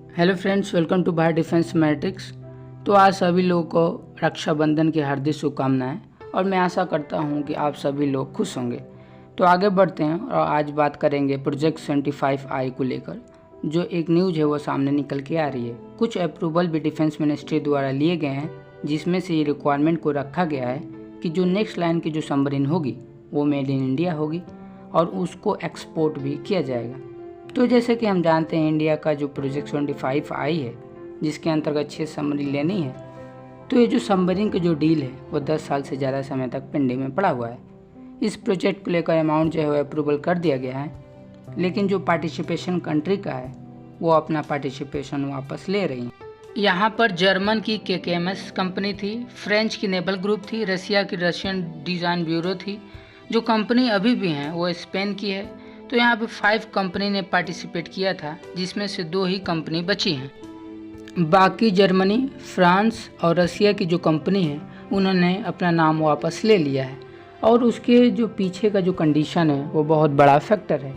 Hello friends, welcome to Bharat defence matrix. तो आज सभी लोगों को रक्षाबंधन की हार्दिक शुभकामनाएं और मैं आशा करता हूं कि आप सभी लोग खुश होंगे। तो आगे बढ़ते हैं और आज बात करेंगे प्रोजेक्ट 75I को लेकर। जो एक न्यूज़ है वो सामने निकल के आ रही है। कुछ अप्रूवल भी डिफेंस मिनिस्ट्री द्वारा लिए गए हैं, जिसमें से ये रिक्वायरमेंट को रखा गया है कि जो नेक्स्ट लाइन की जो सबमरीन होगी वो मेड इन इंडिया होगी और उसको एक्सपोर्ट भी किया जाएगा। तो जैसे कि हम जानते हैं, इंडिया का जो प्रोजेक्ट 75I है, जिसके अंतर्गत 6 सबमरीन लेनी है, तो ये जो सबमरीन की जो डील है वो 10 साल से ज़्यादा समय तक पेंडिंग में पड़ा हुआ है। इस प्रोजेक्ट को लेकर अमाउंट जो है वो अप्रूवल कर दिया गया है, लेकिन जो पार्टिसिपेशन कंट्री का है वो अपना पार्टिसिपेशन वापस ले रही है। यहाँ पर जर्मन की KKMS कंपनी थी, फ्रेंच की नेवल ग्रुप थी, रसिया की रशियन डिज़ाइन ब्यूरो थी। जो कंपनी अभी भी हैं वो स्पेन की है। तो यहाँ पे 5 कंपनी ने पार्टिसिपेट किया था, जिसमें से 2 ही कंपनी बची हैं। बाकी जर्मनी, फ्रांस और रसिया की जो कंपनी है उन्होंने अपना नाम वापस ले लिया है। और उसके जो पीछे का जो कंडीशन है वो बहुत बड़ा फैक्टर है।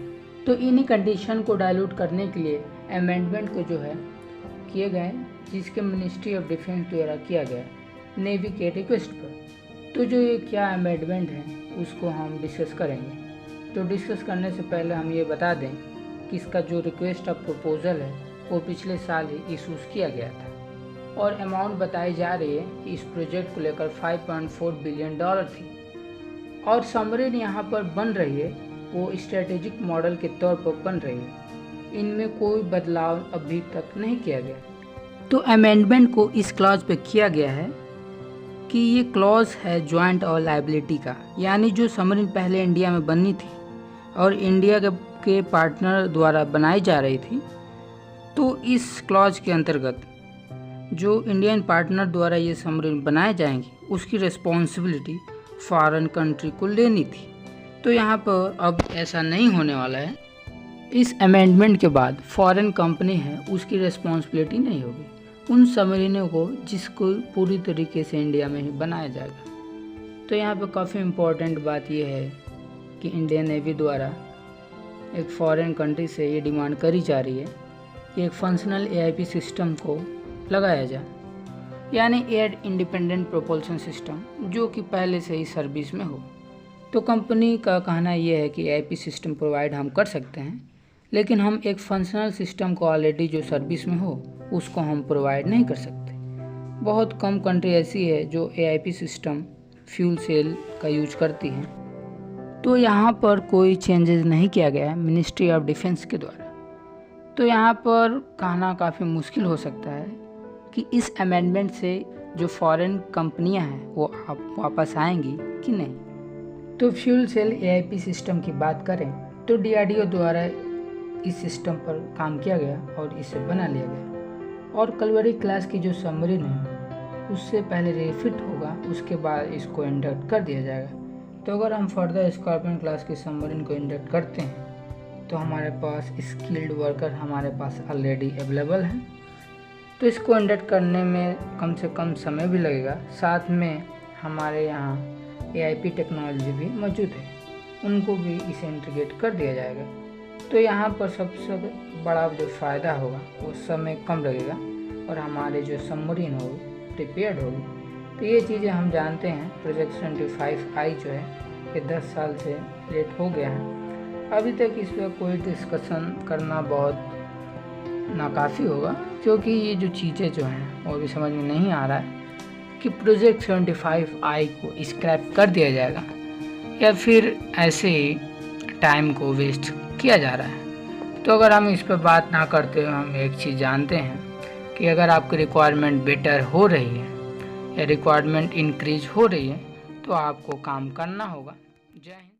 तो इन्हीं कंडीशन को डाइल्यूट करने के लिए अमेंडमेंट को जो है किए गए, जिसके मिनिस्ट्री ऑफ डिफेंस द्वारा किया गया नेवी के रिक्वेस्ट पर। तो जो ये क्या अमेंडमेंट है उसको हम डिस्कस करेंगे। तो डिस्कस करने से पहले हम ये बता दें कि इसका जो रिक्वेस्ट ऑफ प्रपोजल है वो पिछले साल ही इशूज़ किया गया था और अमाउंट बताई जा रही है कि इस प्रोजेक्ट को लेकर $5.4 बिलियन थी। और सबमरीन यहाँ पर बन रही है वो स्ट्रेटेजिक मॉडल के तौर पर बन रही है। इनमें कोई बदलाव अभी तक नहीं किया गया। तो अमेंडमेंट को इस क्लॉज पे किया गया है कि ये क्लॉज है जॉइंट और लायबिलिटी का, यानी जो सबमरीन पहले इंडिया में बननी थी और इंडिया के पार्टनर द्वारा बनाई जा रही थी, तो इस क्लॉज के अंतर्गत जो इंडियन पार्टनर द्वारा ये सबमरीन बनाए जाएंगी उसकी रिस्पॉन्सिबिलिटी फॉरेन कंट्री को लेनी थी। तो यहाँ पर अब ऐसा नहीं होने वाला है। इस अमेंडमेंट के बाद फॉरेन कंपनी है उसकी रिस्पॉन्सिबिलिटी नहीं होगी उन सबमरीनों को जिसको पूरी तरीके से इंडिया में ही बनाया जाएगा। तो यहाँ पर काफ़ी इम्पोर्टेंट बात यह है कि इंडियन नेवी द्वारा एक फॉरेन कंट्री से ये डिमांड करी जा रही है कि एक फंक्शनल AIP सिस्टम को लगाया जाए, यानी एयर इंडिपेंडेंट प्रोपल्शन सिस्टम, जो कि पहले से ही सर्विस में हो। तो कंपनी का कहना यह है कि AIP सिस्टम प्रोवाइड हम कर सकते हैं, लेकिन हम एक फंक्शनल सिस्टम को ऑलरेडी जो सर्विस में हो उसको हम प्रोवाइड नहीं कर सकते। बहुत कम कंट्री ऐसी है जो AIP सिस्टम फ्यूल सेल का यूज करती है। तो यहाँ पर कोई चेंजेस नहीं किया गया है मिनिस्ट्री ऑफ डिफेंस के द्वारा। तो यहाँ पर कहना काफ़ी मुश्किल हो सकता है कि इस अमेंडमेंट से जो फॉरेन कंपनियाँ हैं वो वापस आएंगी कि नहीं। तो फ्यूल सेल AIP सिस्टम की बात करें तो DRDO द्वारा इस सिस्टम पर काम किया गया और इसे बना लिया गया। और कलवरी क्लास की जो सबमरीन है उससे पहले रिफिट होगा, उसके बाद इसको इंडक्ट कर दिया जाएगा। तो अगर हम फर्दर स्कॉर्पियन क्लास की सबमरीन को इंडक्ट करते हैं तो हमारे पास स्किल्ड वर्कर हमारे पास ऑलरेडी अवेलेबल हैं। तो इसको इंडक्ट करने में कम से कम समय भी लगेगा। साथ में हमारे यहाँ AIP टेक्नोलॉजी भी मौजूद है, उनको भी इसे इंटीग्रेट कर दिया जाएगा। तो यहाँ पर सबसे बड़ा जो फ़ायदा होगा वो समय कम लगेगा और हमारे जो सबमरीन होगी प्रिपेयर्ड होगी। तो ये चीज़ें हम जानते हैं। प्रोजेक्ट 75I जो है ये 10 साल से लेट हो गया है। अभी तक इस पर कोई डिस्कशन करना बहुत नाकाफ़ी होगा, क्योंकि ये जो चीज़ें जो हैं वो भी समझ में नहीं आ रहा है कि प्रोजेक्ट 75I को स्क्रैप कर दिया जाएगा या फिर ऐसे ही टाइम को वेस्ट किया जा रहा है। तो अगर हम इस पर बात ना करते हुए हम एक चीज़ जानते हैं कि अगर आपकी रिक्वायरमेंट बेटर हो रही है या रिक्वायरमेंट इंक्रीज हो रही है तो आपको काम करना होगा। जय हिंद।